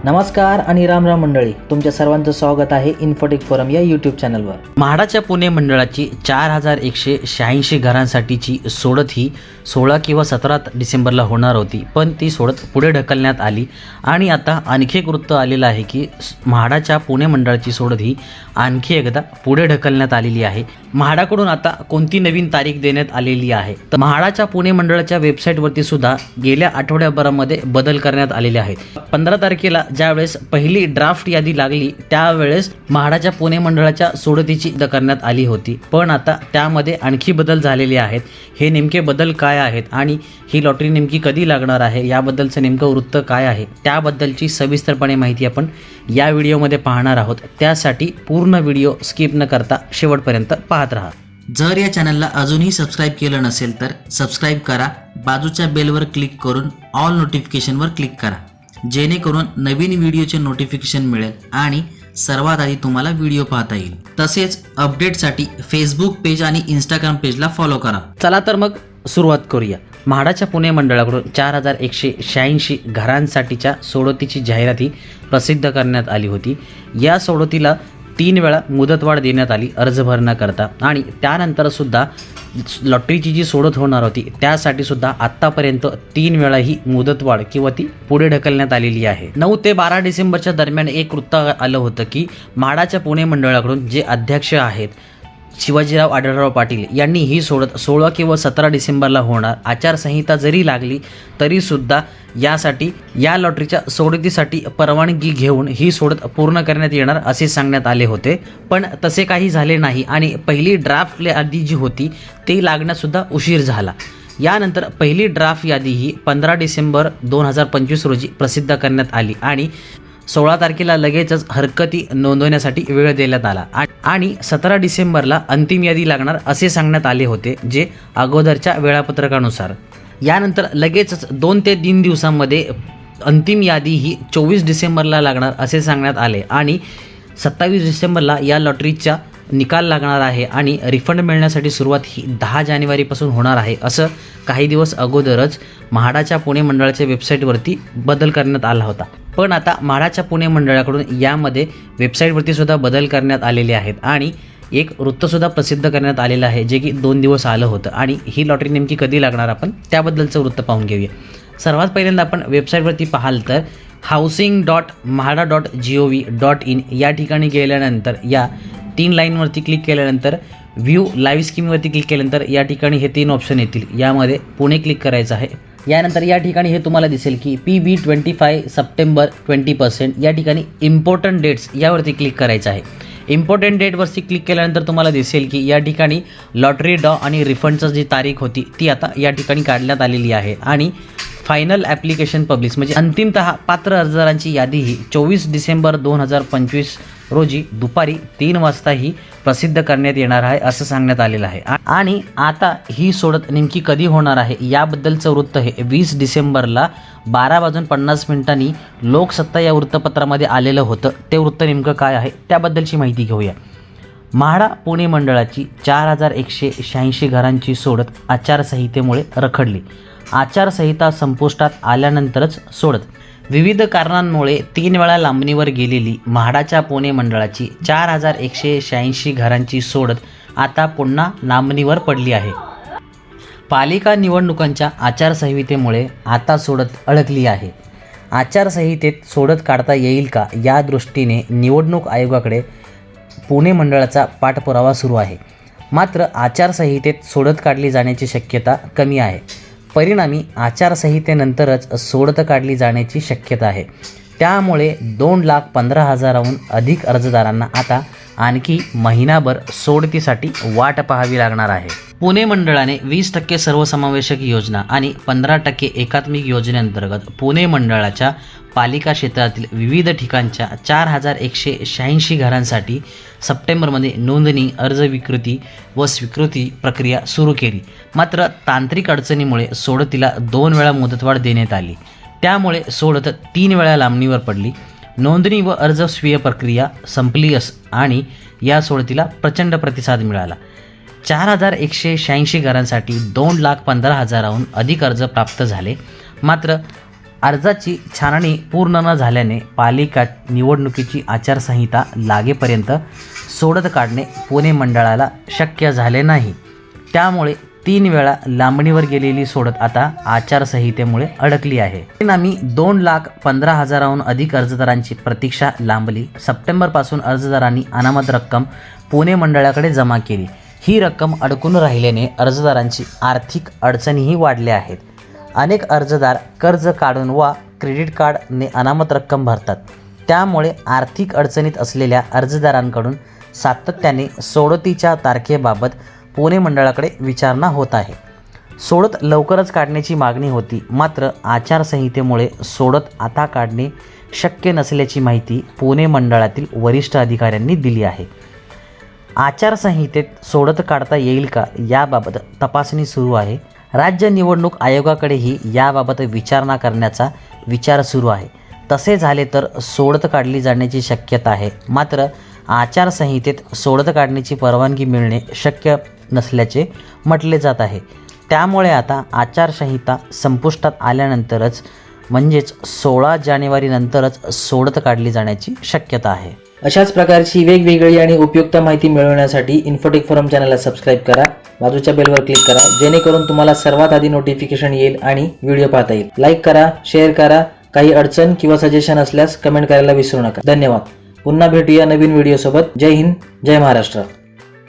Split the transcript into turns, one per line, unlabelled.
नमस्कार आणि राम राम मंडळी, तुमच्या सर्वांचं स्वागत आहे इन्फोटेक फोरम या यूट्यूब चॅनलवर। म्हाडाच्या पुणे मंडळाची 4186 घरांसाठीची सोडत ही 16 किंवा 17 डिसेंबरला होणार होती, पण ती सोडत पुढे ढकलण्यात आली आणि आता आणखी एक वृत्त आलेलं आहे की म्हाडाच्या पुणे मंडळाची सोडत ही आणखी एकदा पुढे ढकलण्यात आलेली आहे। म्हाडाकडून आता कोणती नवीन तारीख देण्यात आलेली आहे तर म्हाडाच्या पुणे मंडळाच्या वेबसाईटवरती सुद्धा गेल्या आठवड्याभरामध्ये बदल करण्यात आलेले आहेत। 15 तारखेला ज्यावेळेस पहिली ड्राफ्ट यादी लागली त्यावेळेस म्हाडाच्या पुणे मंडळाच्या सोडतीची करण्यात आली होती, पण आता त्यामध्ये आणखी बदल झालेले आहेत। हे नेमके बदल काय आहेत आणि ही लॉटरी नेमकी कधी लागणार आहे याबद्दलचं नेमकं वृत्त काय आहे त्याबद्दलची सविस्तरपणे माहिती आपण या व्हिडिओमध्ये पाहणार आहोत। त्यासाठी पूर्ण व्हिडिओ स्किप न करता शेवटपर्यंत पाहत राहा। जर या चॅनलला अजूनही सबस्क्राईब केलं नसेल तर सबस्क्राईब करा, बाजूच्या बेलवर क्लिक करून ऑल नोटिफिकेशनवर क्लिक करा, जेणेकरून नवीन व्हिडिओचे नोटिफिकेशन मिळेल आणि सर्वात आधी तुम्हाला व्हिडिओ पाहता येईल। तसेच अपडेटसाठी फेसबुक पेज आणि इंस्टाग्राम पेजला फॉलो करा। चला तर मग सुरुवात करूया। म्हाडाच्या पुणे मंडळाकडून 4186 घरांसाठीच्या सोडतीची जाहिरात ही प्रसिद्ध करण्यात आली होती। या सोडतीला 3 वेळा मुदतवाढ देण्यात आली अर्ज भरण्याकरता आणि त्यानंतर सुद्धा लॉटरीची जी सोडत होणार होती त्यासाठी सुद्धा आत्तापर्यंत 3 वेळा ही मुदतवाढ किंवा ती पुढे ढकलण्यात आलेली आहे। 9 ते 12 डिसेंबरच्या दरम्यान एक वृत्त आलं होतं की म्हाडाच्या पुणे मंडळाकडून जे अध्यक्ष आहेत शिवाजीराव आढळराव पाटील यांनी ही सोडत 16 किंवा 17 डिसेंबरला होणार, आचारसंहिता जरी लागली तरी सुद्धा यासाठी या लॉटरीच्या सोडतीसाठी परवानगी घेऊन ही सोडत पूर्ण करण्यात येणार असे सांगण्यात आले होते, पण तसे काही झाले नाही आणि पहिली ड्राफ्ट यादी जी होती ती लागण्यासुद्धा उशीर झाला। यानंतर पहिली ड्राफ्ट यादी ही 15 डिसेंबर 2025 रोजी प्रसिद्ध करण्यात आली आणि 16 तारखेला लगेचच हरकती नोंदवण्यासाठी वेळ देण्यात आला आणि 17 डिसेंबरला अंतिम यादी लागणार असे सांगण्यात आले होते, जे अगोदरच्या वेळापत्रकानुसार। यानंतर लगेचच 2 ते 3 दिवसांमध्ये अंतिम यादी ही 24 डिसेंबरला लागणार असे सांगण्यात आले आणि 27 डिसेंबरला या लॉटरीचा निकाल लागणार आहे आणि रिफंड मिळण्यासाठी सुरुवात ही 10 जानेवारीपासून होणार आहे असं काही दिवस अगोदरच म्हाडाच्या पुणे मंडळाच्या वेबसाईटवरती बदल करण्यात आला होता। पण आता म्हाडाच्या पुणे मंडळाकडून यामध्ये वेबसाईटवरती सुद्धा बदल करण्यात आलेले आहेत आणि एक वृत्तसुद्धा प्रसिद्ध करण्यात आलेलं आहे जे की 2 दिवस आलं होतं आणि ही लॉटरी नेमकी कधी लागणार आपण त्याबद्दलचं वृत्त पाहून घेऊया। सर्वात पहिल्यांदा आपण वेबसाईटवरती पाहाल तर housing.mahada.gov.in या ठिकाणी गेल्यानंतर या 3 लाईनवरती क्लिक केल्यानंतर व्ह्यू लाईव्ह स्कीमवरती क्लिक केल्यानंतर या ठिकाणी हे 3 ऑप्शन येतील। यामध्ये पुणे क्लिक करायचं आहे। यानंतर या ठिकाणी हे तुम्हाला दिसेल की PB25 सप्टेंबर 20% या ठिकाणी इम्पॉर्टंट डेट्स यावरती क्लिक करायचं आहे। इम्पॉर्टंट डेटवरती क्लिक केल्यानंतर तुम्हाला दिसेल की या ठिकाणी लॉटरी ड्रॉ आणि रिफंडची जी तारीख होती ती आता या ठिकाणी काढण्यात आलेली आहे आणि फायनल ॲप्लिकेशन पब्लिश म्हणजे अंतिमतः पात्र अर्जदारांची यादी ही 24 डिसेंबर 2025 रोजी दुपारी 3 वाजता ही प्रसिद्ध करण्यात येणार आहे असं सांगण्यात आलेलं आहे। आणि आता ही सोडत नेमकी कधी होणार आहे याबद्दलचं वृत्त हे 20 डिसेंबरला 12:50 लोकसत्ता या वृत्तपत्रामध्ये आलेलं होतं। ते वृत्त नेमकं काय आहे त्याबद्दलची माहिती घेऊया। म्हाडा पुणे मंडळाची 4186 घरांची सोडत आचारसंहितेमुळे रखडली। आचारसंहिता संपुष्टात आल्यानंतरच सोडत विविध कारणांमुळे 3 वेळा लांबणीवर गेलेली म्हाडाच्या पुणे मंडळाची 4186 घरांची सोडत आता पुन्हा लांबणीवर पडली आहे। पालिका निवडणुकांच्या आचारसंहितेमुळे आता सोडत अडकली आहे। आचारसंहितेत सोडत काढता येईल का या दृष्टीने निवडणूक आयोगाकडे पुणे मंडळाचा पाठपुरावा सुरू आहे, मात्र आचारसंहितेत सोडत काढली जाण्याची शक्यता कमी आहे। परिणामी आचारसंहितेनंतरच सोडत काढली जाण्याची शक्यता आहे। त्यामुळे 2,15,000हून अधिक अर्जदारांना आता आणखी महिनाभर सोडतीसाठी वाट पाहावी लागणार आहे। पुणे मंडळाने 20% सर्वसमावेशक योजना आणि 15% एकात्मिक योजनेअंतर्गत पुणे मंडळाच्या पालिका क्षेत्रातील विविध ठिकाणच्या 4186 घरांसाठी सप्टेंबरमध्ये नोंदणी, अर्ज विकृती व स्वीकृती प्रक्रिया सुरू केली, मात्र तांत्रिक अडचणीमुळे सोडतीला 2 वेळा मुदतवाढ देण्यात आली। त्यामुळे सोडत 3 वेळा लांबणीवर पडली। नोंदणी व अर्ज स्वीय प्रक्रिया संपली आणि या सोडतीला प्रचंड प्रतिसाद मिळाला। 4186 घरांसाठी 2,15,000हून अधिक अर्ज प्राप्त झाले, मात्र अर्जाची छाननी पूर्ण न झाल्याने पालिका निवडणुकीची आचारसंहिता लागेपर्यंत सोडत काढणे पुणे मंडळाला शक्य झाले नाही. त्यामुळे 3 वेळा लांबणीवर गेलेली सोडत आता आचारसंहितेमुळे अडकली आहे. परिणामी 2,15,000हून अधिक अर्जदारांची प्रतीक्षा लांबली. सप्टेंबरपासून अर्जदारांनी अनामत रक्कम पुणे मंडळाकडे जमा केली. ही रक्कम अडकून राहिल्याने अर्जदारांची आर्थिक अडचणीही वाढल्या आहेत. अनेक अर्जदार कर्ज काढून वा क्रेडिट कार्डने अनामत रक्कम भरतात. त्यामुळे आर्थिक अडचणीत असलेल्या अर्जदारांकडून सातत्याने सोडतीच्या तारखेबाबत पुणे मंडळाकडे विचारणा होत आहे. सोडत लवकरच काढण्याची मागणी होती, मात्र आचारसंहितेमुळे सोडत आता काढणे शक्य नसल्याची माहिती पुणे मंडळातील वरिष्ठ अधिकाऱ्यांनी दिली आहे. आचारसंहितेत सोडत काढता येईल का याबाबत तपासणी सुरू आहे. राज्य निवडणूक आयोगाकडेही याबाबत विचारणा करण्याचा विचार सुरू आहे. तसे झाले तर सोडत काढली जाण्याची शक्यता आहे. मात्र आचारसंहितेत सोडत काढण्याची परवानगी मिळणे शक्य नसल्याचे म्हटले जात आहे. त्यामुळे आता आचारसंहिता संपुष्टात आल्यानंतरच म्हणजेच 16 जानेवारीनंतरच सोडत काढली जाण्याची शक्यता आहे. अशाच प्रकारची वेगवेगळी आणि उपयुक्त माहिती मिळवण्यासाठी इन्फोटेक फोरम चॅनलला सबस्क्राईब करा. बाजूच्या बेलवर क्लिक करा, जेणेकरून तुम्हाला सर्वात आधी नोटिफिकेशन येईल आणि व्हिडिओ पाहता येईल. लाईक करा, शेअर करा. काही अडचण किंवा सजेशन असल्यास कमेंट करायला विसरू नका. धन्यवाद. पुन्हा भेटूया नवीन व्हिडिओसोबत. जय हिंद, जय महाराष्ट्र.